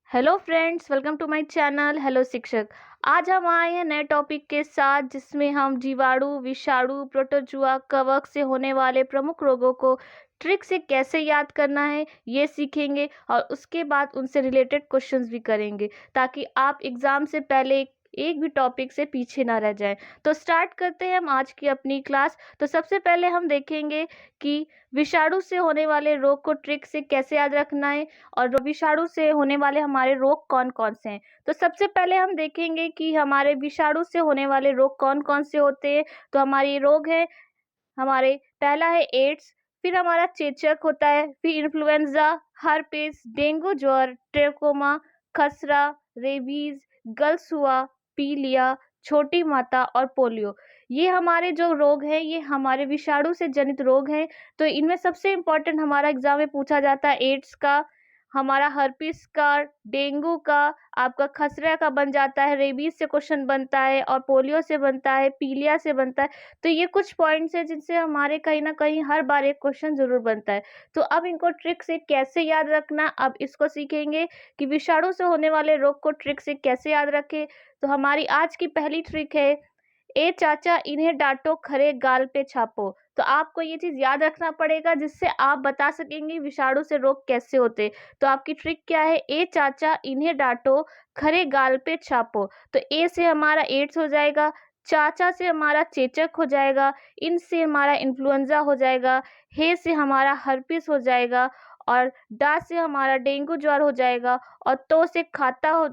Hello friends, welcome to my channel hello Shikshak. आज हम आए हैं नए टॉपिक के साथ जिसमें हम जीवाणु, विषाणु, प्रोटोजुआ, कवक से होने वाले प्रमुख रोगों को ट्रिक से कैसे याद करना है ये सीखेंगे और उसके बाद उनसे रिलेटेड क्वेश्चंस भी करेंगे ताकि आप एग्जाम से पहले एक भी टॉपिक से पीछे ना रह जाएं। तो स्टार्ट करते हैं हम आज की अपनी क्लास। तो सबसे पहले हम देखेंगे कि विषाणु से होने वाले रोग को ट्रिक से कैसे याद रखना है और विषाणु से होने वाले हमारे रोग कौन कौन से हैं। तो सबसे पहले हम देखेंगे कि हमारे विषाणु से होने वाले रोग कौन कौन से होते हैं। तो हमारे रोग है, हमारे पहला है एड्स, फिर हमारा चेचक होता है, फिर इन्फ्लुएंजा, हर्पेस, डेंगू ज्वर, ट्रेकोमा, खसरा, रेबीज, गलसुआ, पीलिया, छोटी माता और पोलियो। ये हमारे जो रोग हैं ये हमारे विषाणु से जनित रोग हैं। तो इनमें सबसे इम्पोर्टेंट हमारा एग्जाम में पूछा जाता है एड्स का, हमारा हर्पिस का, डेंगू का, आपका खसरा का बन जाता है, रेबीज से क्वेश्चन बनता है और पोलियो से बनता है, पीलिया से बनता है। तो ये कुछ पॉइंट्स हैं जिनसे हमारे कहीं ना कहीं हर बार एक क्वेश्चन जरूर बनता है। तो अब इनको ट्रिक से कैसे याद रखना, अब इसको सीखेंगे कि विषाणु से होने वाले रोग को ट्रिक से कैसे याद रखें। तो हमारी आज की पहली ट्रिक है, ए चाचा इन्हें डांटो खरे गाल पे छापो। तो आपको ये चीज याद रखना पड़ेगा जिससे आप बता सकेंगे विषाणु से रोग कैसे होते। तो आपकी ट्रिक क्या है, ए चाचा इन्हें डांटो खरे गाल पे छापो। तो ए से हमारा एड्स हो जाएगा, चाचा से हमारा चेचक हो जाएगा, इन से हमारा इन्फ्लुएंजा हो जाएगा, हे से हमारा हर्पिस हो जाएगा, और डा से हमारा डेंगू ज्वर हो जाएगा, और तो से खाता हो,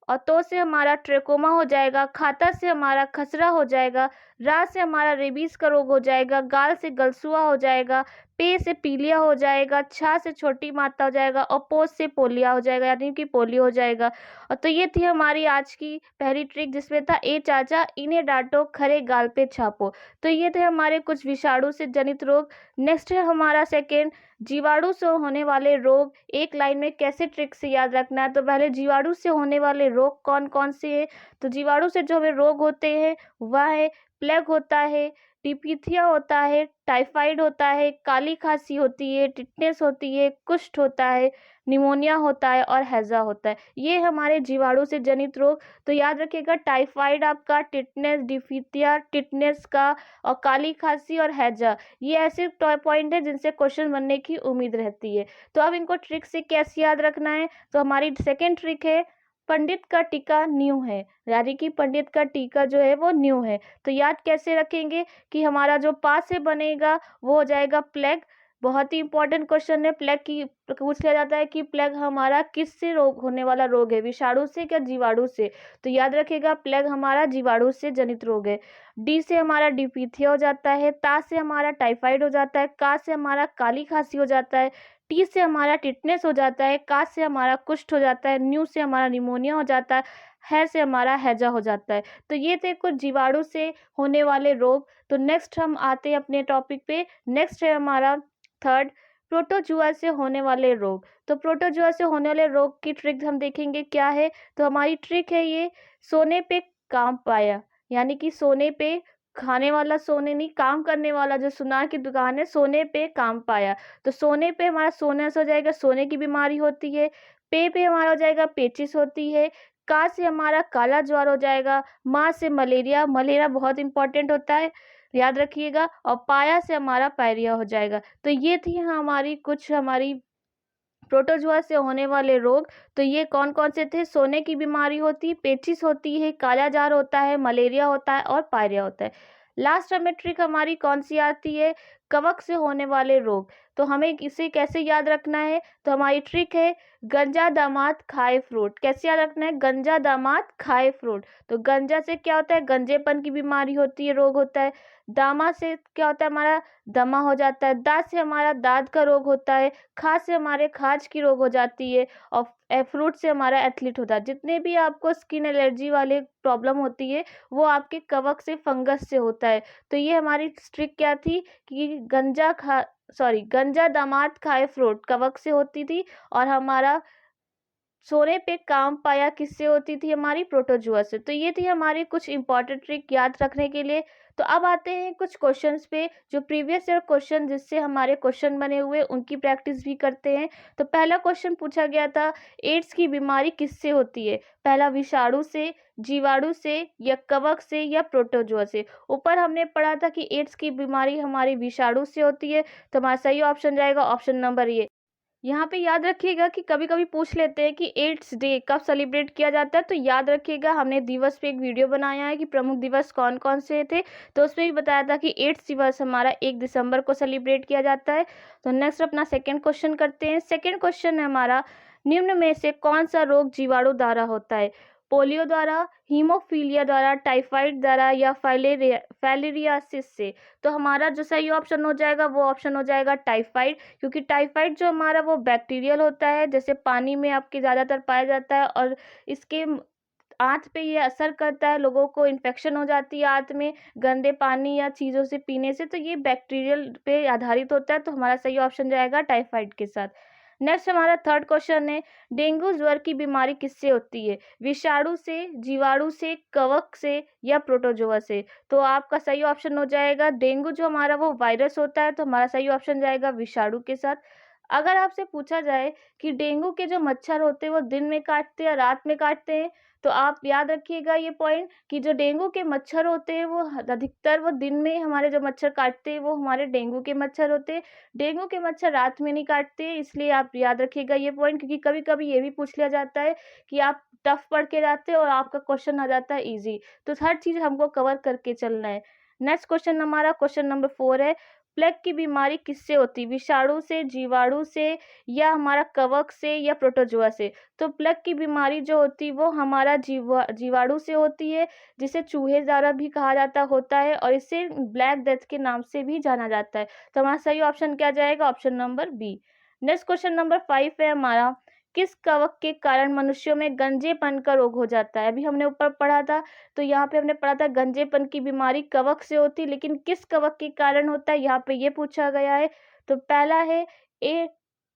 और तो से हमारा ट्रेकोमा हो जाएगा, खाता से हमारा खसरा हो जाएगा, रा से हमारा रेबीज का रोग हो जाएगा, गाल से गलसुआ हो जाएगा, पे से पीलिया हो जाएगा, छा से छोटी माता हो जाएगा, और पो से पोलिया हो जाएगा यानी कि पोलियो हो जाएगा। और तो ये थी हमारी आज की पहली ट्रिक जिसमें था ए चाचा इन्हें डांटो खरे गाल पे छापो। तो ये थे हमारे कुछ विषाणु से जनित रोग। नेक्स्ट है हमारा सेकेंड, जीवाणु से होने वाले रोग एक लाइन में कैसे ट्रिक से याद रखना है। तो पहले जीवाणु से होने वाले रोग कौन कौन से हैं। तो जीवाणु से जो हमें रोग होते हैं वह है प्लेग होता है, डिप्थीरिया होता है, टाइफाइड होता है, काली खांसी होती है, टिटनेस होती है, कुष्ठ होता है, निमोनिया होता है और हैजा होता है। ये हमारे जीवाणु से जनित रोग। तो याद रखिएगा, टाइफाइड आपका, टिटनेस, डिप्थीरिया, टिटनेस का, और काली खांसी और हैजा, ये ऐसे पॉइंट है जिनसे क्वेश्चन बनने की उम्मीद रहती है। तो अब इनको ट्रिक से कैसे याद रखना है। तो हमारी सेकेंड ट्रिक है, पंडित का टीका न्यू है, यानी कि पंडित का टीका जो है वो न्यू है। तो याद कैसे रखेंगे कि हमारा जो पास से बनेगा वो हो जाएगा प्लेग। बहुत ही इंपॉर्टेंट क्वेश्चन है, प्लेग की पूछ लिया जाता है कि प्लेग हमारा किससे रोग होने वाला रोग है, विषाणु से क्या जीवाणु से। तो याद रखिएगा प्लेग हमारा जीवाणु से जनित रोग है। डी से हमारा डिप्थीरिया हो जाता है, ता से हमारा टाइफाइड हो जाता है, का से हमारा काली खांसी हो जाता है, टी से हमारा टिटनेस हो जाता है, का से हमारा कुष्ठ हो जाता है, न्यू से हमारा निमोनिया हो जाता है से हमारा हैजा हो जाता है। तो ये थे कुछ जीवाणु से होने वाले रोग। तो नेक्स्ट हम आते हैं अपने टॉपिक पे। नेक्स्ट है हमारा थर्ड, प्रोटोजुआ से होने वाले रोग। तो प्रोटोजुआ से होने वाले रोग की ट्रिक हम देखेंगे क्या है। तो हमारी ट्रिक है ये, सोने पे काम पाया, यानी कि सोने पे, खाने वाला सोने नहीं, काम करने वाला, जो सुनार की दुकान है, सोने पे काम पाया। तो सोने पे हमारा सोने से हो जाएगा सोने की बीमारी होती है, पे हमारा हो जाएगा पेचिस होती है, का से हमारा काला ज्वर हो जाएगा, माँ से मलेरिया, मलेरिया बहुत इंपॉर्टेंट होता है याद रखिएगा, और पाया से हमारा पायरिया हो जाएगा। तो ये थी हमारी कुछ हमारी प्रोटोजुआ से होने वाले रोग। तो ये कौन कौन से थे, सोने की बीमारी होती है, पेचिस होती है, काला जार होता है, मलेरिया होता है और पायरिया होता है। लास्ट हमें ट्रिक हमारी कौन सी आती है, कवक से होने वाले रोग। तो हमें इसे कैसे याद रखना है। तो हमारी ट्रिक है, गंजा दामाद खाए फ्रूट। कैसे याद रखना है, गंजा दामाद खाए फ्रूट। तो गंजा से क्या होता है, गंजेपन की बीमारी होती है, रोग होता है। दामा से क्या होता है, हमारा दमा हो जाता है। दांत से हमारा दांत का रोग होता है। खा से हमारे खाज की रोग हो जाती है, और फ्रूट से हमारा एथलीट होता है। जितने भी आपको स्किन एलर्जी वाले प्रॉब्लम होती है वो आपके कवक से, फंगस से होता है। तो ये हमारी ट्रिक क्या थी कि गंजा दामाद खाए फ्रूट कवक से होती थी, और हमारा सोने पे काम पाया किससे होती थी, हमारी प्रोटोजुआ से। तो ये थी हमारी कुछ इंपॉर्टेंट ट्रिक याद रखने के लिए। तो अब आते हैं कुछ क्वेश्चंस पे, जो प्रीवियस ईयर क्वेश्चन जिससे हमारे क्वेश्चन बने हुए उनकी प्रैक्टिस भी करते हैं। तो पहला क्वेश्चन पूछा गया था, एड्स की बीमारी किससे होती है? पहला विषाणु से, जीवाणु से, या कवक से, या प्रोटोजोआ से। ऊपर हमने पढ़ा था कि एड्स की बीमारी हमारी विषाणु से होती है, तो हमारा सही ऑप्शन जाएगा ऑप्शन नंबर ए। यहाँ पे याद रखिएगा कि कभी-कभी पूछ लेते हैं कि एड्स डे कब सेलिब्रेट किया जाता है, तो याद रखिएगा हमने दिवस पे एक वीडियो बनाया है कि प्रमुख दिवस कौन-कौन से थे, तो उसमें भी बताया था कि एड्स दिवस हमारा 1 दिसंबर को सेलिब्रेट किया जाता है। तो नेक्स्ट अपना सेकंड क्वेश्चन करते हैं। सेकंड क्वेश्चन है हमारा, निम्न में से कौन-सा रोग जीवाणु द्वारा होता है? पोलियो द्वारा, हीमोफीलिया द्वारा, टाइफाइड द्वारा, या फाइलेरियासिस से। तो हमारा जो सही ऑप्शन हो जाएगा वो ऑप्शन हो जाएगा टाइफाइड, क्योंकि टाइफाइड जो हमारा वो बैक्टीरियल होता है, जैसे पानी में आपके ज़्यादातर पाया जाता है, और इसके आंत पे ये असर करता है, लोगों को इन्फेक्शन हो जाती है आंत में गंदे पानी या चीज़ों से पीने से, तो ये बैक्टीरियल पे आधारित होता है, तो हमारा सही ऑप्शन जाएगा टाइफाइड के साथ। नेक्स्ट हमारा थर्ड क्वेश्चन है, डेंगू ज्वर की बीमारी किससे होती है? विषाणु से, जीवाणु से, कवक से, या प्रोटोजोआ से। तो आपका सही ऑप्शन हो जाएगा डेंगू, जो हमारा वो वायरस होता है, तो हमारा सही ऑप्शन जाएगा विषाणु के साथ। अगर आपसे पूछा जाए कि डेंगू के जो मच्छर होते हैं वो दिन में काटते हैं या रात में काटते हैं, तो आप याद रखिएगा ये पॉइंट कि जो डेंगू के मच्छर होते हैं वो अधिकतर वो दिन में हमारे जो मच्छर काटते हैं वो हमारे डेंगू के मच्छर होते हैं। डेंगू के मच्छर रात में नहीं काटते हैं, इसलिए आप याद रखिएगा ये पॉइंट, क्योंकि कभी-कभी ये भी पूछ लिया जाता है कि आप टफ पढ़ के जाते हो और आपका क्वेश्चन आ जाता है ईज़ी। तो हर चीज़ हमको कवर करके चलना है। नेक्स्ट क्वेश्चन हमारा क्वेश्चन नंबर 4 है, प्लेग की बीमारी किससे होती है? विषाणु से, जीवाणु से, या हमारा कवक से, या प्रोटोजोआ से। तो प्लेग की बीमारी जो होती है वो हमारा जीवाणु से होती है, जिसे चूहे द्वारा भी कहा जाता होता है, और इसे ब्लैक डेथ के नाम से भी जाना जाता है। तो हमारा सही ऑप्शन क्या जाएगा? Option number B. Next question number 5 है हमारा, किस कवक के कारण मनुष्यों में गंजेपन का रोग हो जाता है? अभी हमने ऊपर पढ़ा था, तो यहाँ पे हमने पढ़ा था गंजेपन की बीमारी कवक से होती है, लेकिन किस कवक के कारण होता है, यहाँ पे ये पूछा गया है। तो पहला है ए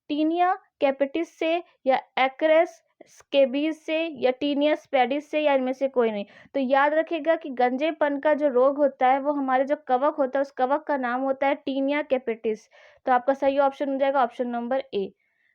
टीनिया कैपिटिस से, या एक्रेस स्केबीज से, या टीनिया स्पेडिस से, या इनमें से कोई नहीं। तो याद रखिएगा कि गंजेपन का जो रोग होता है वो हमारे जो कवक होता है उस कवक का नाम होता है टीनिया कैपिटिस। तो आपका सही ऑप्शन हो जाएगा option number A.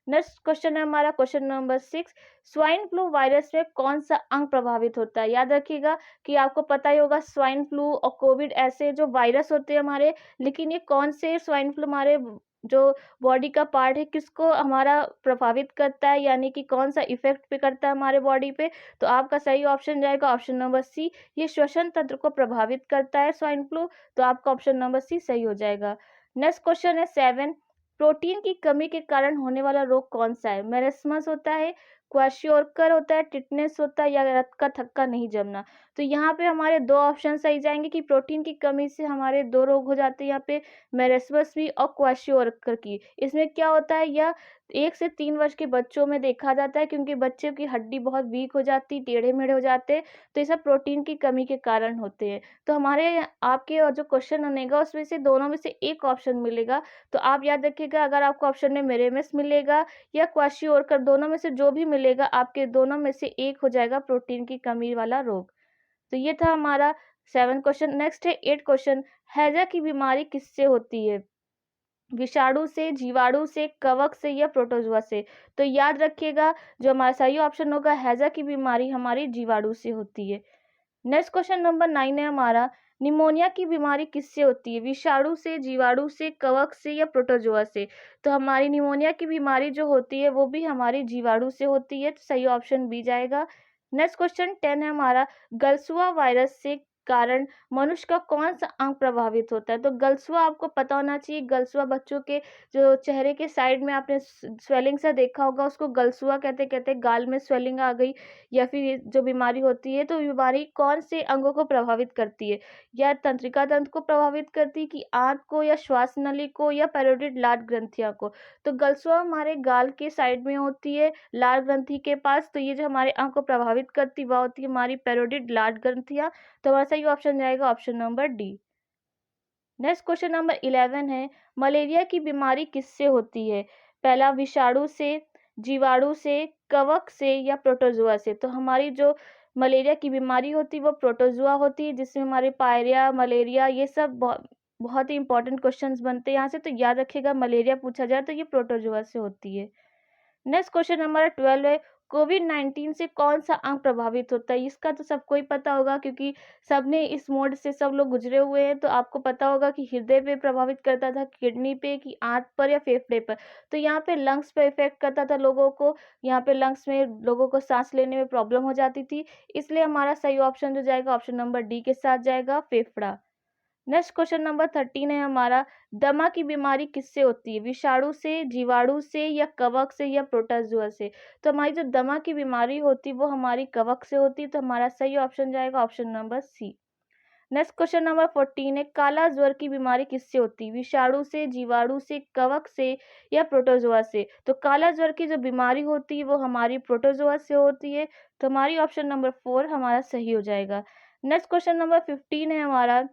Next question है हमारा question number 6, swine flu virus में कौन सा अंग प्रभावित होता है? याद रखिएगा कि आपको पता ही होगा स्वाइन फ्लू और कोविड ऐसे जो वायरस होते हैं हमारे, लेकिन ये कौन से स्वाइन फ्लू हमारे जो बॉडी का पार्ट है किसको हमारा प्रभावित करता है, यानी कि कौन सा इफेक्ट पे करता है हमारे बॉडी पे। तो आपका सही ऑप्शन जाएगा ऑप्शन नंबर सी, ये श्वसन तंत्र को प्रभावित करता है स्वाइन फ्लू, तो आपका ऑप्शन नंबर सी सही हो जाएगा। नेक्स्ट क्वेश्चन है 7, प्रोटीन की कमी के कारण होने वाला रोग कौन सा है? मेरेस्मस होता है, क्वाशियोरकर होता है, टिटनेस होता है, या रक्त का थक्का नहीं जमना। तो यहाँ पे हमारे दो ऑप्शन सही जाएंगे कि प्रोटीन की कमी से हमारे दो रोग हो जाते हैं यहाँ पे, मेरेस्मस भी और क्वाशियोरकर की। इसमें क्या होता है, यह 1 से 3 वर्ष के बच्चों में देखा जाता है, क्योंकि बच्चे की हड्डी बहुत वीक हो जाती, टेढ़े-मेढ़े हो जाते हैं, तो ये सब प्रोटीन की कमी के कारण होते हैं। तो हमारे आपके जो क्वेश्चन बनेगा उसमें से दोनों में से एक ऑप्शन मिलेगा, तो आप याद रखिएगा अगर आपको ऑप्शन में मेरेमिस मिलेगा या क्वाशियोरकर, दोनों में से जो भी मिलेगा आपके दोनों में से एक हो जाएगा प्रोटीन की कमी वाला रोग। तो ये था हमारा 7 क्वेश्चन। नेक्स्ट है 8 क्वेश्चन, हैजा की बीमारी किससे होती है? विषाणु से, जीवाणु से, कवक से, या प्रोटोजोआ से। तो याद रखिएगा जो हमारा सही ऑप्शन होगा, हैजा की बीमारी हमारी जीवाणु से होती है। नेक्स्ट क्वेश्चन नंबर 9 है हमारा, निमोनिया की बीमारी किससे होती है? विषाणु से, जीवाणु से, कवक से, या प्रोटोजोआ से। तो हमारी निमोनिया की बीमारी जो होती है वो भी हमारी जीवाणु से होती है, तो सही ऑप्शन बी जाएगा। नेक्स्ट क्वेश्चन 10 है हमारा, गलसुआ वायरस से कारण मनुष्य का कौन सा अंग प्रभावित होता है? तो गलसुआ आपको पता होना चाहिए, गलसुआ बच्चों के जो चेहरे के साइड में आपने स्वेलिंग सा देखा होगा, उसको गलसुआ कहते गाल में स्वेलिंग आ गई, या फिर ये जो बीमारी होती है, तो बीमारी कौन से अंगों को प्रभावित करती है? या तंत्रिका तंत्र को प्रभावित करती है, कि आंत को, या श्वास नली को, या पैरोटिड लार ग्रंथियां को? तो गलसुआ हमारे गाल के साइड में होती है, लार ग्रंथि के पास, तो ये जो हमारे अंग को प्रभावित करती है वह होती है हमारी पैरोटिड लार ग्रंथियां। तो हमारा सही ऑप्शन जाएगा option number D. Next question number 11 है, मलेरिया की बीमारी किससे होती है? पहला विषाणु से, जीवाणु से, कवक से, या प्रोटोजोआ से। तो हमारी जो मलेरिया की बीमारी होती है वो प्रोटोज़ोआ होती है, जिसमें हमारे पायरिया, मलेरिया ये सब बहुत ही इंपॉर्टेंट क्वेश्चंस बनते हैं यहाँ से, तो याद रखिएगा मलेरिया पूछा जाए तो ये प्रोटोज़ोआ से होती है। नेक्स्ट क्वेश्चन नंबर 12 है, कोविड-19 से कौन-सा अंग प्रभावित होता है? इसका तो सबको ही पता होगा क्योंकि सबने इस मोड से सब लोग गुज़रे हुए हैं, तो आपको पता होगा कि हृदय पे प्रभावित करता था, किडनी पे कि आँत पर या फेफड़े पर। तो यहाँ पे लंग्स पे इफ़ेक्ट करता था लोगों को, यहाँ पे लंग्स में लोगों को साँस लेने में प्रॉब्लम हो जाती थी, इसलिए हमारा सही ऑप्शन जो जाएगा ऑप्शन नंबर डी के साथ जाएगा फेफड़ा। नेक्स्ट क्वेश्चन नंबर 13 है हमारा, दमा की बीमारी किससे होती है? विषाणु से, जीवाणु से या कवक से या प्रोटोज़ोआ से? तो हमारी जो दमा की बीमारी होती है वो हमारी कवक से होती है, तो हमारा सही ऑप्शन जाएगा option number C. Next question number 14 है, काला ज्वर की बीमारी किससे होती है? विषाणु से, जीवाणु से, कवक से या प्रोटोज़ोआ से? तो काला ज्वर की जो बीमारी होती है वो हमारी प्रोटोज़ोआ से होती है, तो हमारी ऑप्शन नंबर 4 हमारा सही हो जाएगा। नेक्स्ट क्वेश्चन नंबर 15 है हमारा,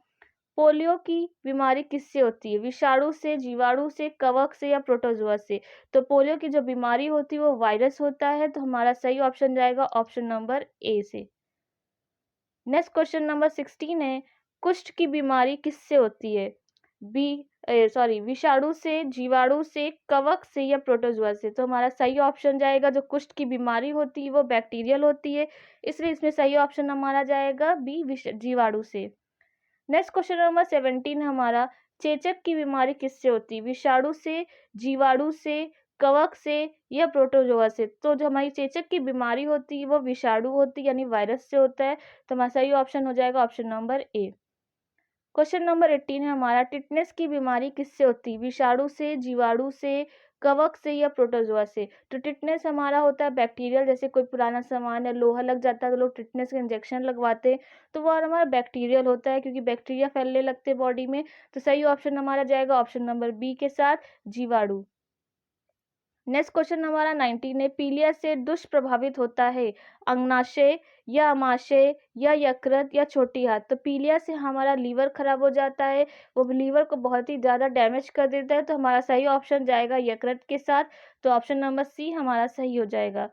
पोलियो की बीमारी किससे होती है? विषाणु से, जीवाणु से, कवक से या प्रोटोज़ोआ से? तो पोलियो की जो बीमारी होती है वो वायरस होता है, तो हमारा सही ऑप्शन जाएगा ऑप्शन नंबर ए से। नेक्स्ट क्वेश्चन नंबर 16 है, कुष्ठ की बीमारी किससे होती है? विषाणु से, जीवाणु से, कवक से या प्रोटोज़ोआ से? तो हमारा सही ऑप्शन जाएगा, जो कुष्ठ की बीमारी होती है वो बैक्टीरियल होती है, इसलिए इसमें सही ऑप्शन हमारा जाएगा बी जीवाणु से। नेक्स्ट क्वेश्चन नंबर 17 हमारा, चेचक की बीमारी किससे होती है? विषाणु से, जीवाणु से, कवक से या प्रोटोजोआ से? तो जो हमारी चेचक की बीमारी होती है वो विषाणु होती है यानी वायरस से होता है, तो हमारा सही ऑप्शन हो जाएगा option number A. Question number 18 है हमारा, टिटनेस की बीमारी किससे होती है? विषाणु से, जीवाणु से, कवक से या प्रोटोजोआ से? तो टिटनेस हमारा होता है बैक्टीरियल, जैसे कोई पुराना सामान या लोहा लग जाता है तो लोग टिटनेस का इंजेक्शन लगवाते हैं, तो वो हमारा बैक्टीरियल होता है क्योंकि बैक्टीरिया फैलने लगते हैं बॉडी में, तो सही ऑप्शन हमारा जाएगा ऑप्शन नंबर बी के साथ जीवाणु। नेक्स्ट क्वेश्चन हमारा 19 है, पीलिया से दुष्प्रभावित होता है अग्नाशय या अमाशय या यकृत या छोटी हाथ? तो पीलिया से हमारा लीवर खराब हो जाता है, वो लीवर को बहुत ही ज़्यादा डैमेज कर देता है, तो हमारा सही ऑप्शन जाएगा यकृत के साथ, तो ऑप्शन नंबर सी हमारा सही हो जाएगा।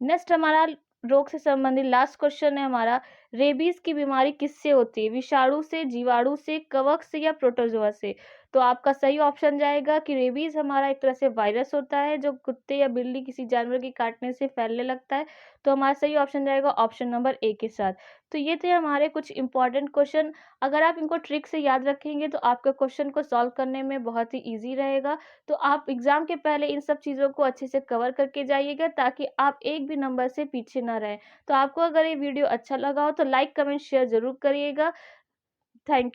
नेक्स्ट हमारा रोग से संबंधित लास्ट क्वेश्चन है हमारा, रेबीज की बीमारी किससे होती है? विषाणु से, जीवाणु से, कवक से या प्रोटोजोआ से? तो आपका सही ऑप्शन जाएगा कि रेबीज हमारा एक तरह से वायरस होता है जो कुत्ते या बिल्ली किसी जानवर के काटने से फैलने लगता है, तो हमारा सही ऑप्शन जाएगा ऑप्शन नंबर ए के साथ। तो ये थे हमारे कुछ इंपॉर्टेंट क्वेश्चन, अगर आप इनको ट्रिक से याद रखेंगे तो आपके क्वेश्चन को सॉल्व करने में बहुत ही ईजी रहेगा। तो आप एग्जाम के पहले इन सब चीज़ों को अच्छे से कवर करके जाइएगा ताकि आप एक भी नंबर से पीछे ना रहें। तो आपको अगर ये वीडियो अच्छा लगा हो तो लाइक कमेंट शेयर ज़रूर करिएगा। Thank you.